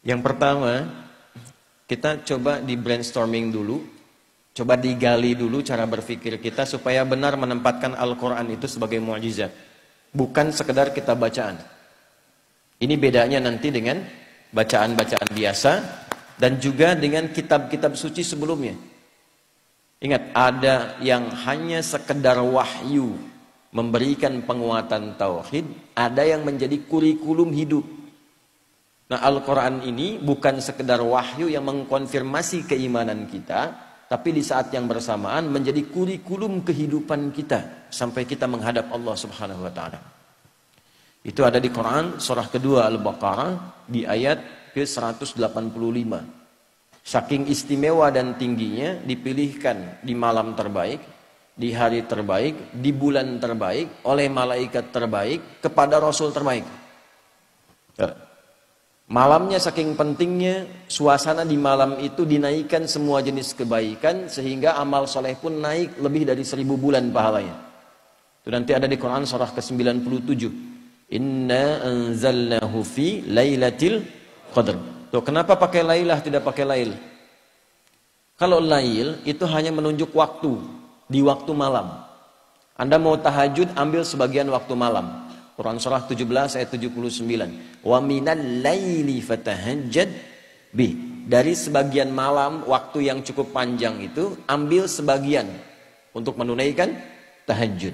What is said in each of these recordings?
Yang pertama, kita coba di brainstorming dulu, coba digali dulu cara berpikir kita supaya benar menempatkan Al-Quran itu sebagai mukjizat, bukan sekedar kita bacaan. Ini bedanya nanti dengan bacaan-bacaan biasa dan juga dengan kitab-kitab suci sebelumnya. Ingat, ada yang hanya sekedar wahyu memberikan penguatan tauhid, ada yang menjadi kurikulum hidup. Nah, Al-Quran ini bukan sekedar wahyu yang mengkonfirmasi keimanan kita, tapi di saat yang bersamaan menjadi kurikulum kehidupan kita sampai kita menghadap Allah Subhanahu wa taala. Itu ada di Quran surah kedua Al-Baqarah di ayat ke-185. Saking istimewa dan tingginya dipilihkan di malam terbaik, di hari terbaik, di bulan terbaik, oleh malaikat terbaik kepada Rasul terbaik. Malamnya saking pentingnya, suasana di malam itu dinaikkan semua jenis kebaikan sehingga amal soleh pun naik lebih dari 1000 bulan pahalanya. Itu nanti ada di Quran surah ke-97. Inna anzalnahu fi lailatul qadr. Tuh, kenapa pakai lailah tidak pakai lail? Kalau lail itu hanya menunjuk waktu, di waktu malam. Anda mau tahajud, ambil sebagian waktu malam. Quran surah 17 ayat 79. Wa minal laili fatahajjad bi. Dari sebagian malam, waktu yang cukup panjang itu, ambil sebagian untuk menunaikan tahajud.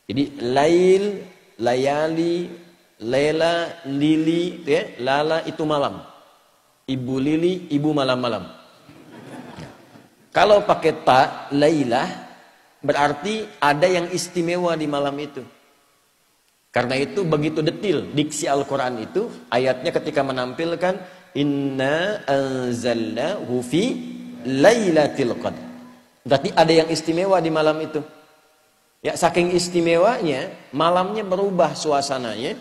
Jadi lail, layali, lela, lili, ya, lala itu malam. Ibu lili, ibu malam-malam. Kalau pakai ta, lailah, berarti ada yang istimewa di malam itu. Karena itu begitu detil diksi Al-Quran itu, ayatnya ketika menampilkan inna anzalnahu fi lailatul qadr. Berarti ada yang istimewa di malam itu. Ya, saking istimewanya, malamnya berubah suasananya,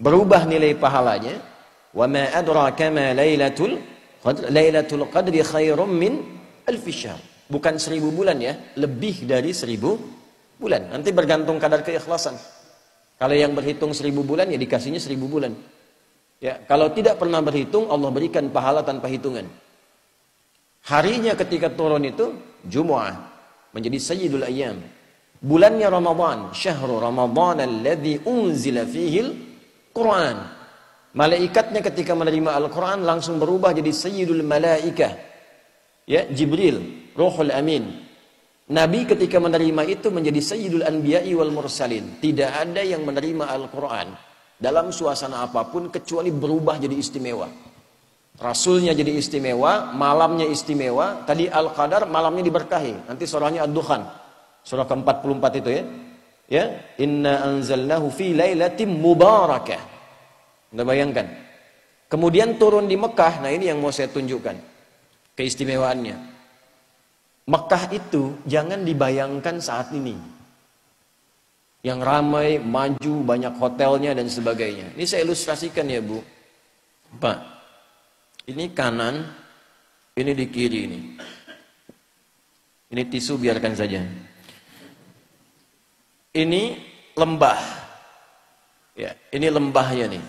berubah nilai pahalanya. Wa ma adraka ma lailatul qadr. Lailatul qadri khairum min alfi syahr. Bukan 1000 bulan ya, lebih dari 1000 bulan. Nanti bergantung kadar keikhlasan. Kalau yang berhitung 1000 bulan ya dikasihnya 1000 bulan. Ya, kalau tidak pernah berhitung, Allah berikan pahala tanpa hitungan. Harinya ketika turun itu Jumu'ah, menjadi sayyidul ayyam. Bulannya Ramadan, syahrul Ramadan alladzi unzila fihil Quran. Malaikatnya ketika menerima Al-Quran langsung berubah jadi sayyidul malaikah. Ya, Jibril, Ruhul Amin. Nabi ketika menerima itu menjadi sayyidul anbiya'i wal mursalin. Tidak ada yang menerima Al-Quran dalam suasana apapun kecuali berubah jadi istimewa. Rasulnya jadi istimewa, malamnya istimewa. Tadi Al-Qadar, malamnya diberkahi. Nanti surahnya Ad-Dukhan, surah ke-44 itu ya. Ya, inna anzalnahu fi lailatin mubarakah. Anda bayangkan. Kemudian turun di Mekah. Nah, ini yang mau saya tunjukkan keistimewaannya. Mekah itu jangan dibayangkan saat ini yang ramai, maju, banyak hotelnya dan sebagainya. Ini saya ilustrasikan ya Bu. Pak, ini kanan, ini di kiri ini. Ini tisu biarkan saja. Ini lembah. Ya, ini lembahnya nih.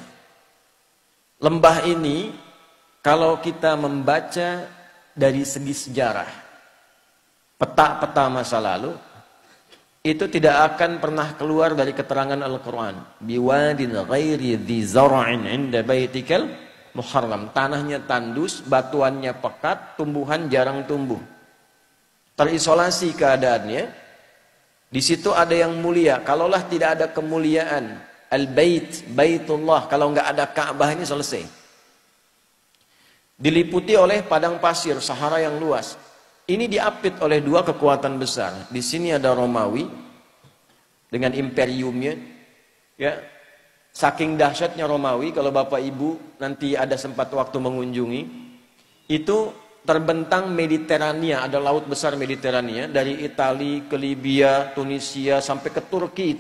Lembah ini kalau kita membaca dari segi sejarah, peta-peta masa lalu, itu tidak akan pernah keluar dari keterangan Al-Quran. Biwadin ghairi dhi zara'in inda baitikal muharram. Tanahnya tandus, batuannya pekat, tumbuhan jarang tumbuh. Terisolasi keadaannya. Di situ ada yang mulia. Kalaulah tidak ada kemuliaan Al-Bait, Baitullah, kalau nggak ada Ka'bah ini selesai. Diliputi oleh padang pasir, Sahara yang luas. Ini diapit oleh dua kekuatan besar. Di sini ada Romawi dengan imperiumnya. Ya, saking dahsyatnya Romawi, kalau Bapak Ibu nanti ada sempat waktu mengunjungi, itu terbentang Mediterania, ada laut besar Mediterania dari Italia ke Libya, Tunisia sampai ke Turki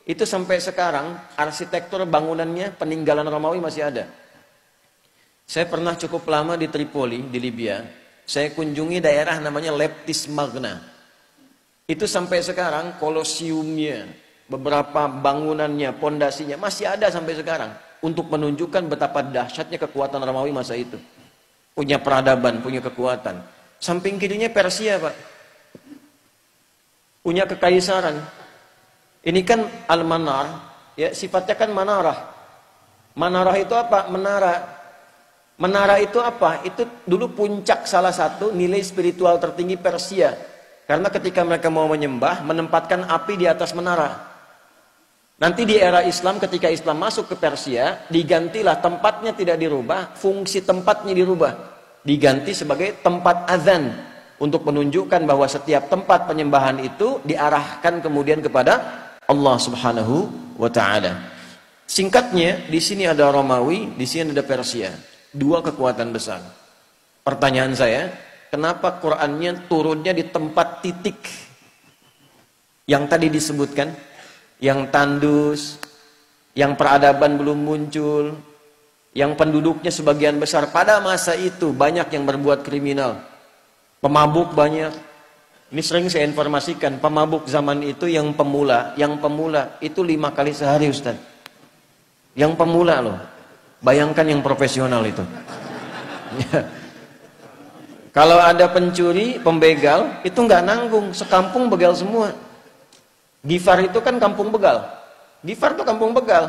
itu sampai sekarang arsitektur bangunannya peninggalan Romawi masih ada. Saya pernah cukup lama di Tripoli di Libya. Saya kunjungi daerah namanya Leptis Magna. Itu sampai sekarang kolosiumnya, beberapa bangunannya, pondasinya masih ada sampai sekarang. untuk menunjukkan betapa dahsyatnya kekuatan Romawi masa itu. Punya peradaban, punya kekuatan. Samping kirinya Persia, Pak. Punya kekaisaran. Ini kan Al-Manar, ya, sifatnya kan manarah. Manarah itu apa? Menara. Menara itu apa? Itu dulu puncak salah satu nilai spiritual tertinggi Persia. Karena ketika mereka mau menyembah, menempatkan api di atas menara. Nanti di era Islam, ketika Islam masuk ke Persia, digantilah, tempatnya tidak dirubah, fungsi tempatnya dirubah. Diganti sebagai tempat azan, untuk menunjukkan bahwa setiap tempat penyembahan itu diarahkan kemudian kepada Allah Subhanahu wa Ta'ala. Singkatnya, di sini ada Romawi, di sini ada Persia. Dua kekuatan besar. Pertanyaan saya, kenapa Qur'annya turunnya di tempat titik yang tadi disebutkan? Yang tandus, yang peradaban belum muncul, yang penduduknya sebagian besar pada masa itu banyak yang berbuat kriminal, pemabuk banyak. Ini sering saya informasikan, pemabuk zaman itu yang pemula itu 5 kali sehari, Ustaz. Yang pemula loh, bayangkan yang profesional itu. Kalau ada pencuri, pembegal, itu nggak nanggung, sekampung begal semua. Gifar itu kan kampung begal. Gifar itu kampung begal.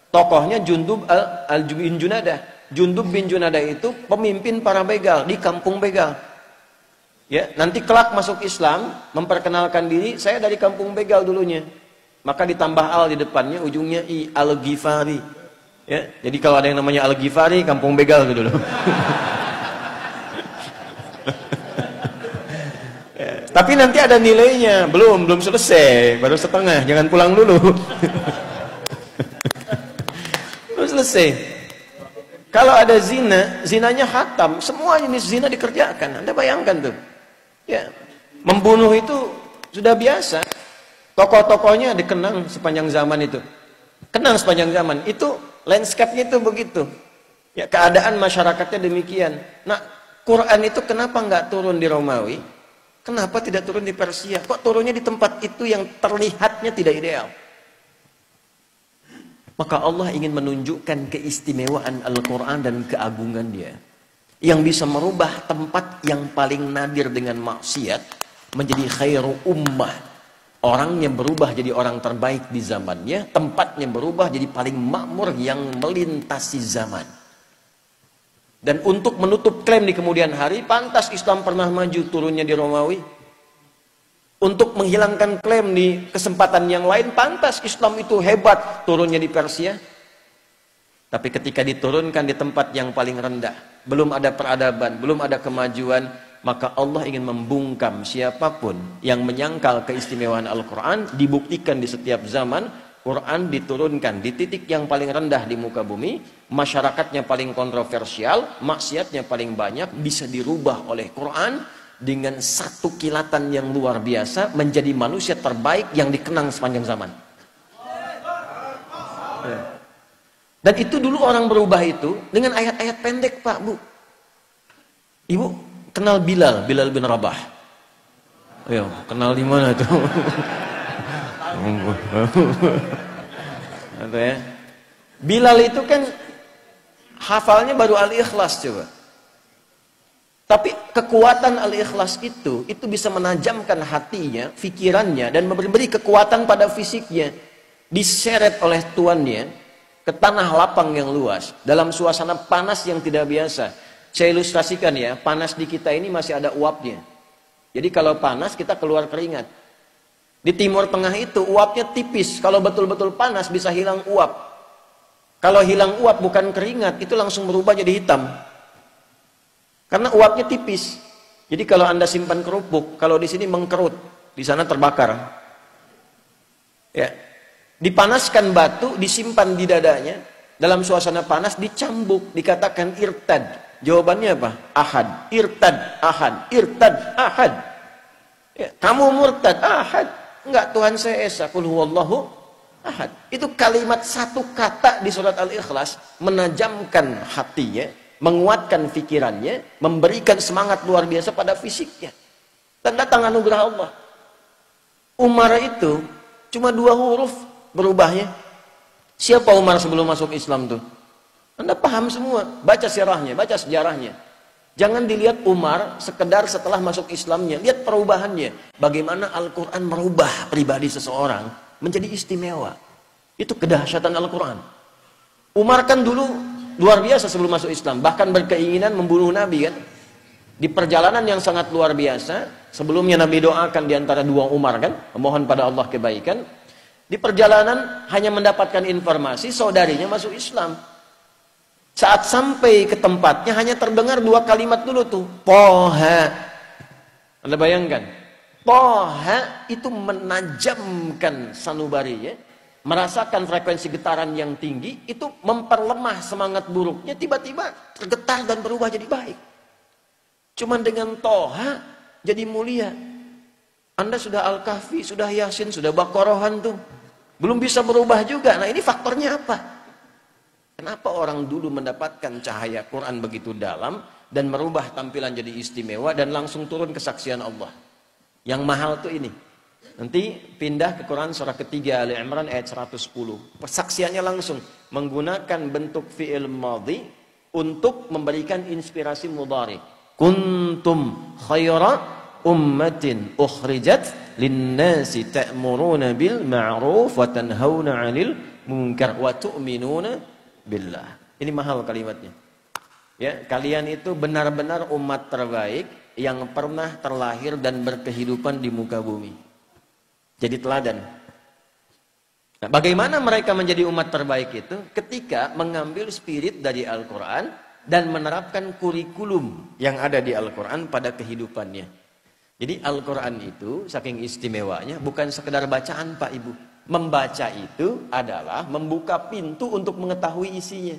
Tokohnya Jundub bin Junadah. Jundub bin Junadah itu pemimpin para begal di kampung begal. Ya, nanti kelak masuk Islam, memperkenalkan diri, saya dari kampung begal dulunya. Maka ditambah al di depannya, ujungnya i, Al-Ghifari. Ya, jadi kalau ada yang namanya Al-Ghifari, kampung begal gitu dulu. Tapi nanti ada nilainya, belum selesai, baru setengah, jangan pulang dulu. Belum selesai. Kalau ada zina, zinanya khatam, semua jenis zina dikerjakan. Anda bayangkan tuh. Ya, membunuh itu sudah biasa. Tokoh-tokohnya dikenang sepanjang zaman itu. Kenang sepanjang zaman. Itu landscape-nya itu begitu. Ya, keadaan masyarakatnya demikian. Nah, Quran itu kenapa nggak turun di Romawi? Kenapa tidak turun di Persia? Kok turunnya di tempat itu yang terlihatnya tidak ideal? Maka Allah ingin menunjukkan keistimewaan Al-Quran dan keagungan dia. Yang bisa merubah tempat yang paling nadir dengan maksiat menjadi khairu ummah. Orangnya berubah jadi orang terbaik di zamannya. Tempatnya berubah jadi paling makmur yang melintasi zaman. Dan untuk menutup klaim di kemudian hari, pantas Islam pernah maju turunnya di Romawi. Untuk menghilangkan klaim di kesempatan yang lain, pantas Islam itu hebat turunnya di Persia. Tapi ketika diturunkan di tempat yang paling rendah, belum ada peradaban, belum ada kemajuan, maka Allah ingin membungkam siapapun yang menyangkal keistimewaan Al-Quran, dibuktikan di setiap zaman. Quran diturunkan di titik yang paling rendah di muka bumi, masyarakatnya paling kontroversial, maksiatnya paling banyak, bisa dirubah oleh Quran dengan satu kilatan yang luar biasa menjadi manusia terbaik yang dikenang sepanjang zaman. Dan itu dulu orang berubah itu dengan ayat-ayat pendek, Pak, Bu. Ibu kenal Bilal bin Rabah? Ayo, kenal di mana tuh? Atau ya, Bilal itu kan hafalnya baru Al-Ikhlas coba. Tapi kekuatan Al-Ikhlas itu bisa menajamkan hatinya, pikirannya, dan memberi kekuatan pada fisiknya. Diseret oleh tuannya ke tanah lapang yang luas, dalam suasana panas yang tidak biasa. Saya ilustrasikan ya, panas di kita ini masih ada uapnya. Jadi kalau panas kita keluar keringat. Di Timur Tengah itu uapnya tipis. Kalau betul-betul panas bisa hilang uap. Kalau hilang uap bukan keringat, itu langsung berubah jadi hitam. Karena uapnya tipis. Jadi kalau Anda simpan kerupuk, kalau di sini mengkerut, di sana terbakar. Ya. Dipanaskan batu, disimpan di dadanya, dalam suasana panas dicambuk, dikatakan irtad. Jawabannya apa? Ahad. Irtad, ahad. Irtad, ahad. Ya, kamu murtad, ahad. Enggak, Tuhan saya esa, qul huwallahu ahad. Itu kalimat satu kata di surat Al-Ikhlas menajamkan hatinya, menguatkan pikirannya, memberikan semangat luar biasa pada fisiknya. Dan datang anugerah Allah. Umar itu cuma 2 huruf berubahnya. Siapa Umar sebelum masuk Islam tuh? Anda paham semua, baca sirahnya, baca sejarahnya. Jangan dilihat Umar sekedar setelah masuk Islamnya, lihat perubahannya. Bagaimana Al-Quran merubah pribadi seseorang menjadi istimewa. Itu kedahsyatan Al-Quran. Umar kan dulu luar biasa sebelum masuk Islam, bahkan berkeinginan membunuh Nabi kan. Di perjalanan yang sangat luar biasa, sebelumnya Nabi doakan di antara dua Umar kan, memohon pada Allah kebaikan. Di perjalanan hanya mendapatkan informasi saudarinya masuk Islam. Saat sampai ke tempatnya hanya terdengar dua kalimat dulu tuh, Toha. Anda bayangkan, Toha itu menajamkan sanubarinya, merasakan frekuensi getaran yang tinggi, itu memperlemah semangat buruknya, tiba-tiba tergetar dan berubah jadi baik. Cuman dengan Toha jadi mulia. Anda sudah Al-Kahfi, sudah Yasin, sudah Baqarahan tuh, belum bisa berubah juga. Nah ini faktornya apa? Kenapa orang dulu mendapatkan cahaya Quran begitu dalam dan merubah tampilan jadi istimewa dan langsung turun kesaksian Allah? Yang mahal tuh ini. Nanti pindah ke Quran surah ketiga Ali Imran ayat 110. Persaksiannya langsung menggunakan bentuk fi'il madhi untuk memberikan inspirasi mudhari. Kuntum khaira ummatin ukhrijat linnasi ta'muruna bil ma'ruf wa tanhauna 'anil munkar wa tu'minuna billah. Ini mahal kalimatnya. Ya, kalian itu benar-benar umat terbaik yang pernah terlahir dan berkehidupan di muka bumi. Jadi teladan. Nah, bagaimana mereka menjadi umat terbaik itu? Ketika mengambil spirit dari Al-Quran dan menerapkan kurikulum yang ada di Al-Quran pada kehidupannya. Jadi Al-Quran itu saking istimewanya bukan sekedar bacaan Pak Ibu. Membaca itu adalah membuka pintu untuk mengetahui isinya.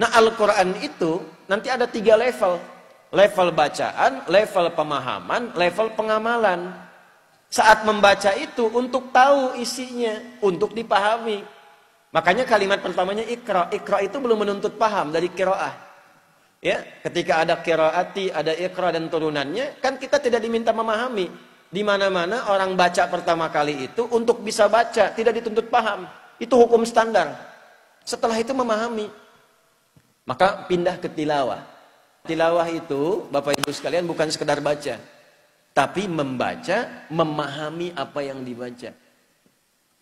Nah Al-Quran itu nanti ada 3 level. Level bacaan, level pemahaman, level pengamalan. Saat membaca itu untuk tahu isinya, untuk dipahami. Makanya kalimat pertamanya ikra. Ikra itu belum menuntut paham dari qiraah. Ya, ketika ada qiraati, ada ikra dan turunannya, kan kita tidak diminta memahami. Di mana-mana orang baca pertama kali itu untuk bisa baca, tidak dituntut paham. Itu hukum standar. Setelah itu memahami. Maka pindah ke tilawah. Tilawah itu, Bapak Ibu sekalian, bukan sekedar baca. Tapi membaca, memahami apa yang dibaca.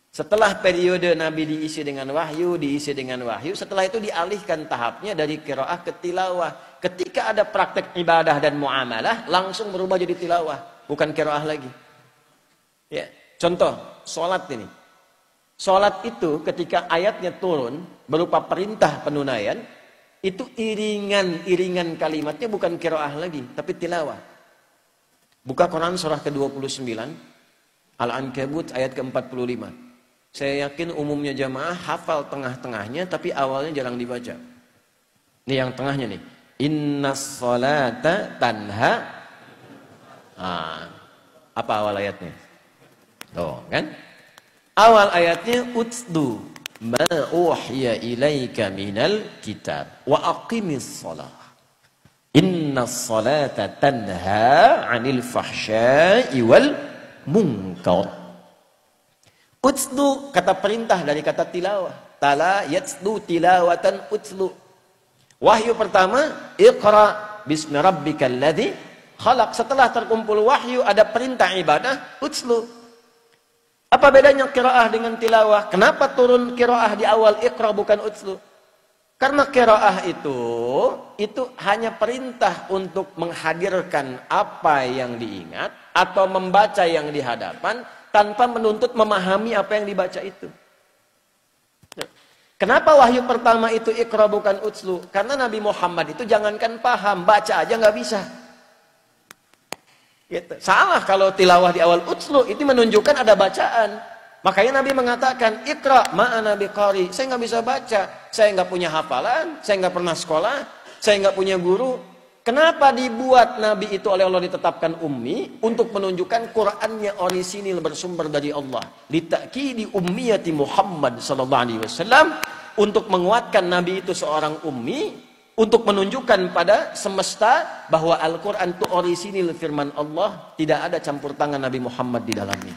Setelah periode Nabi diisi dengan wahyu, setelah itu dialihkan tahapnya dari qiraah ke tilawah. Ketika ada praktek ibadah dan muamalah, langsung berubah jadi tilawah. Bukan qiraah lagi. Ya, contoh, sholat ini. Sholat itu ketika ayatnya turun, berupa perintah penunaian, itu iringan kalimatnya bukan qiraah lagi, tapi tilawah. Buka Quran surah ke-29, Al-Ankabut ayat ke-45. Saya yakin umumnya jamaah hafal tengah-tengahnya, tapi awalnya jarang dibaca. Ini yang tengahnya nih. Innas sholata tanha. Apa awal ayatnya? Tuh, kan? Awal ayatnya utsdu ma uhiya ilaika minal kitab wa aqimis shalah. Innas salata tanha 'anil fahsya'i wal munkar. Utsdu kata perintah dari kata tilawah. Tala yatsdu tilawatan utsdu. Wahyu pertama, Iqra bismi rabbikal ladzi khalaq. Setelah terkumpul wahyu ada perintah ibadah, utslu. Apa bedanya qiraah dengan tilawah? Kenapa turun qiraah di awal Iqra bukan utslu? Karena qiraah itu hanya perintah untuk menghadirkan apa yang diingat atau membaca yang di hadapan tanpa menuntut memahami apa yang dibaca itu. Kenapa wahyu pertama itu Iqra bukan utslu? Karena Nabi Muhammad itu jangankan paham, baca aja nggak bisa. Gitu. Salah kalau tilawah di awal utslu, itu menunjukkan ada bacaan. Makanya Nabi mengatakan, Iqra ma'ana biqari. Saya nggak bisa baca, saya nggak punya hafalan, saya nggak pernah sekolah, saya nggak punya guru. Kenapa dibuat Nabi itu oleh Allah ditetapkan ummi? Untuk menunjukkan Qur'annya orisinil bersumber dari Allah. Litakidi ummiyati Muhammad sallallahu alaihi wasallam, untuk menguatkan Nabi itu seorang ummi, untuk menunjukkan pada semesta bahwa Al-Quran itu orisinil firman Allah, tidak ada campur tangan Nabi Muhammad di dalamnya.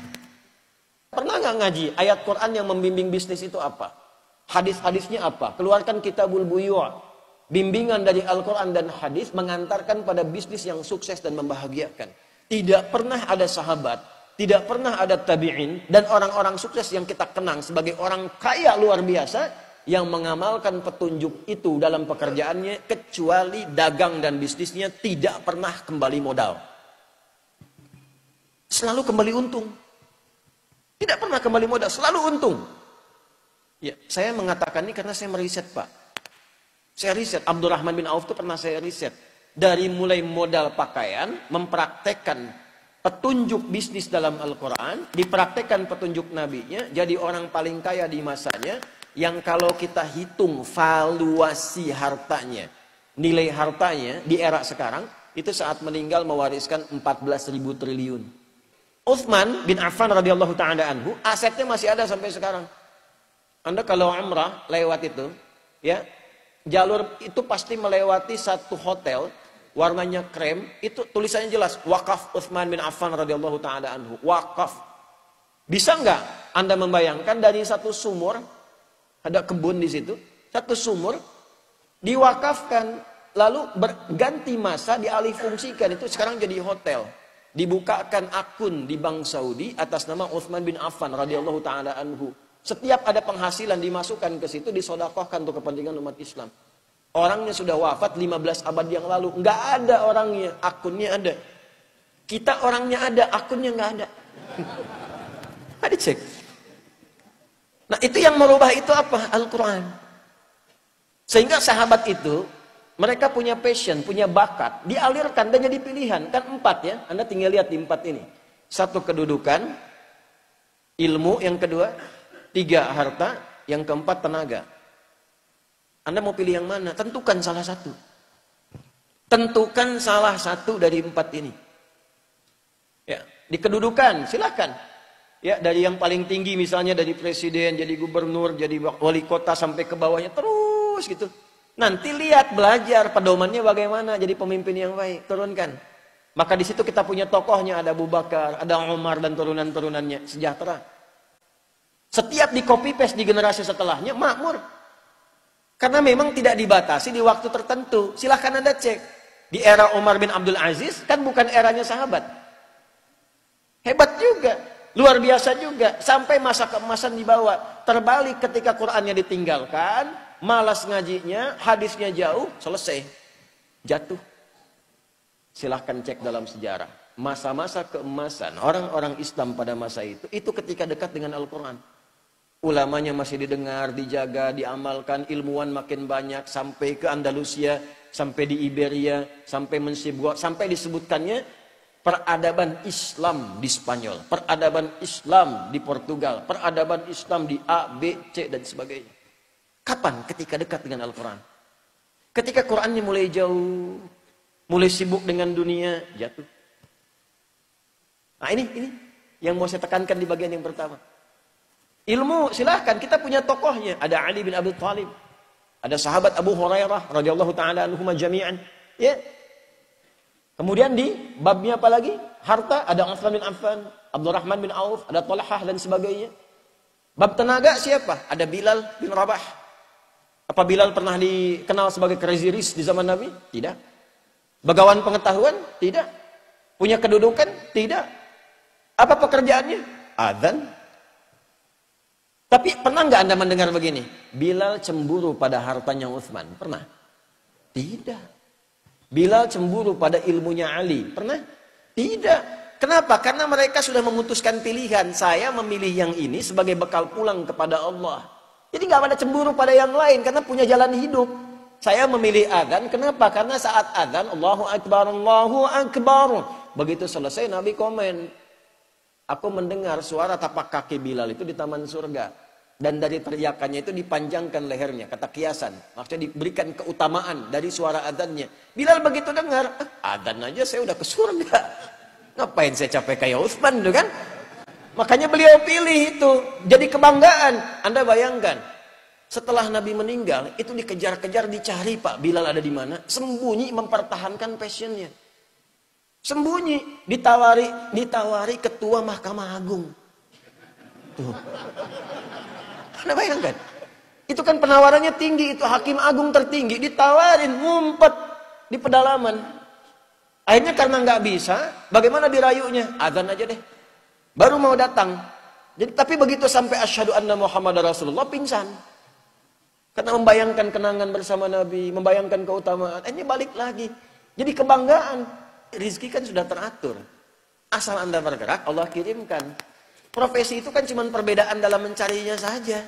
Pernah nggak ngaji ayat Quran yang membimbing bisnis itu apa? Hadis-hadisnya apa? Keluarkan Kitabul Buyu'. Bimbingan dari Al-Quran dan hadis mengantarkan pada bisnis yang sukses dan membahagiakan. Tidak pernah ada sahabat, tidak pernah ada tabi'in, dan orang-orang sukses yang kita kenang sebagai orang kaya luar biasa, yang mengamalkan petunjuk itu dalam pekerjaannya, kecuali dagang dan bisnisnya tidak pernah kembali modal. Selalu kembali untung. Tidak pernah kembali modal, selalu untung. Ya, saya mengatakan ini karena saya meriset, Pak. Saya riset, Abdurrahman bin Auf itu pernah saya riset. Dari mulai modal pakaian, mempraktekkan petunjuk bisnis dalam Al-Quran, dipraktekkan petunjuk nabinya, jadi orang paling kaya di masanya, yang kalau kita hitung valuasi hartanya, nilai hartanya di era sekarang, itu saat meninggal mewariskan 14.000 triliun. Utsman bin Affan radhiyallahu ta'ala anhu, asetnya masih ada sampai sekarang. Anda kalau umrah lewat itu, ya, jalur itu pasti melewati satu hotel warnanya krem, itu tulisannya jelas wakaf Utsman bin Affan radhiyallahu taala anhu, wakaf. Bisa nggak Anda membayangkan dari satu sumur, ada kebun di situ, satu sumur diwakafkan, lalu berganti masa dialih fungsikan, itu sekarang jadi hotel. Dibukakan akun di Bank Saudi atas nama Utsman bin Affan radhiyallahu taala anhu. Setiap ada penghasilan dimasukkan ke situ, disodakohkan untuk kepentingan umat Islam. Orangnya sudah wafat 15 abad yang lalu. Nggak ada orangnya, akunnya ada. Kita orangnya ada, akunnya nggak ada. Ada cek. Nah itu yang merubah itu apa? Al-Quran. Sehingga sahabat itu, mereka punya passion, punya bakat. Dialirkan dan jadi pilihan. Kan 4 ya, Anda tinggal lihat di 4 ini. 1 kedudukan, ilmu yang kedua, 3 harta, yang keempat tenaga. Anda mau pilih yang mana? Tentukan salah satu. Tentukan salah satu dari 4 ini. Ya, di kedudukan silakan. Ya, dari yang paling tinggi misalnya dari presiden, jadi gubernur, jadi wali kota sampai ke bawahnya terus gitu. Nanti lihat belajar pedomannya bagaimana jadi pemimpin yang baik, turunkan. Maka di situ kita punya tokohnya, ada Abu Bakar, ada Umar dan turunan-turunannya, sejahtera. Setiap di copy paste di generasi setelahnya makmur. Karena memang tidak dibatasi di waktu tertentu. Silahkan Anda cek. Di era Umar bin Abdul Aziz kan bukan eranya sahabat. Hebat juga. Luar biasa juga. Sampai masa keemasan dibawa. Terbalik ketika Qur'annya ditinggalkan. Malas ngajinya. Hadisnya jauh. Selesai. Jatuh. Silahkan cek dalam sejarah. Masa-masa keemasan orang-orang Islam pada masa itu ketika dekat dengan Al-Quran. Ulamanya masih didengar, dijaga, diamalkan, ilmuwan makin banyak, sampai ke Andalusia, sampai di Iberia, sampai Mensibwa, sampai disebutkannya peradaban Islam di Spanyol, peradaban Islam di Portugal, peradaban Islam di A, B, C, dan sebagainya. Kapan? Ketika dekat dengan Al-Quran. Ketika Qurannya mulai jauh, mulai sibuk dengan dunia, jatuh. Nah ini yang mau saya tekankan di bagian yang pertama. Ilmu silahkan, kita punya tokohnya. Ada Ali bin Abi Thalib, ada sahabat Abu Hurairah radhiyallahu taala anhuma jami'an. Ya. Kemudian di babnya apa lagi? Harta, ada Utsman bin Affan, Abdurrahman bin Auf, ada Talhah dan sebagainya. Bab tenaga siapa? Ada Bilal bin Rabah. Apa Bilal pernah dikenal sebagai crazy rich di zaman Nabi? Tidak. Bagawan pengetahuan? Tidak. Punya kedudukan? Tidak. Apa pekerjaannya? Adzan. Tapi pernah nggak Anda mendengar begini? Bilal cemburu pada hartanya Utsman. Pernah? Tidak. Bilal cemburu pada ilmunya Ali. Pernah? Tidak. Kenapa? Karena mereka sudah memutuskan pilihan. Saya memilih yang ini sebagai bekal pulang kepada Allah. Jadi nggak ada cemburu pada yang lain karena punya jalan hidup. Saya memilih adzan. Kenapa? Karena saat adzan Allahu Akbar, Allahu Akbar. Begitu selesai Nabi komen. Aku mendengar suara tapak kaki Bilal itu di taman surga. Dan dari teriakannya itu dipanjangkan lehernya. Kata kiasan. Maksudnya diberikan keutamaan dari suara adzannya. Bilal begitu dengar. Adzan aja saya udah ke surga. Ngapain saya capek kayak Utsman itu kan? Makanya beliau pilih itu. Jadi kebanggaan. Anda bayangkan. Setelah Nabi meninggal. Itu dikejar-kejar dicari Pak. Bilal ada di mana? Sembunyi mempertahankan passionnya. Sembunyi, ditawari ketua Mahkamah Agung. Tuh. Anda bayangkan? Itu kan penawarannya tinggi, itu hakim agung tertinggi, ditawarin, ngumpet di pedalaman. Akhirnya karena nggak bisa, bagaimana dirayunya? Azan aja deh. Baru mau datang. Jadi tapi begitu sampai asyhadu anna Muhammadar Rasulullah, pingsan. Karena membayangkan kenangan bersama Nabi, membayangkan keutamaan. Ini balik lagi. Jadi kebanggaan. Rizki kan sudah teratur. Asal Anda bergerak, Allah kirimkan. Profesi itu kan cuma perbedaan dalam mencarinya saja.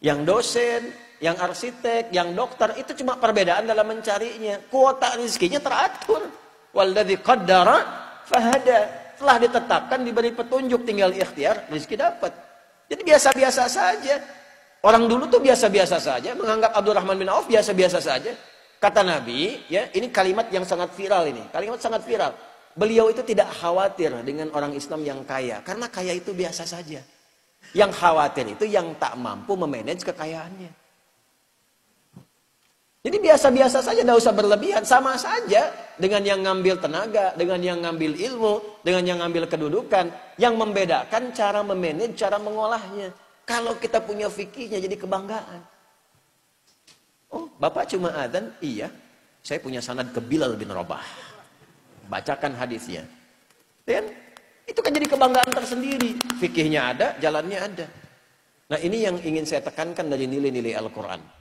Yang dosen, yang arsitek, yang dokter, itu cuma perbedaan dalam mencarinya. Kuota rizkinya teratur. Walladzi qaddara fahada. Telah ditetapkan, diberi petunjuk, tinggal ikhtiar, rizki dapat. Jadi biasa-biasa saja. Orang dulu tuh biasa-biasa saja, menganggap Abdurrahman bin Auf biasa-biasa saja. Kata Nabi, ya, ini kalimat yang sangat viral ini. Kalimat sangat viral. Beliau itu tidak khawatir dengan orang Islam yang kaya, karena kaya itu biasa saja. Yang khawatir itu yang tak mampu memanage kekayaannya. Jadi biasa-biasa saja, tidak usah berlebihan. Sama saja dengan yang ngambil tenaga, dengan yang ngambil ilmu, dengan yang ngambil kedudukan. Yang membedakan cara memanage, cara mengolahnya. Kalau kita punya fikihnya jadi kebanggaan. Oh, Bapak cuma adzan? Iya. Saya punya sanad ke Bilal bin Rabah. Bacakan hadisnya. Dan itu kan jadi kebanggaan tersendiri. Fikihnya ada, jalannya ada. Nah, ini yang ingin saya tekankan dari nilai-nilai Al-Quran.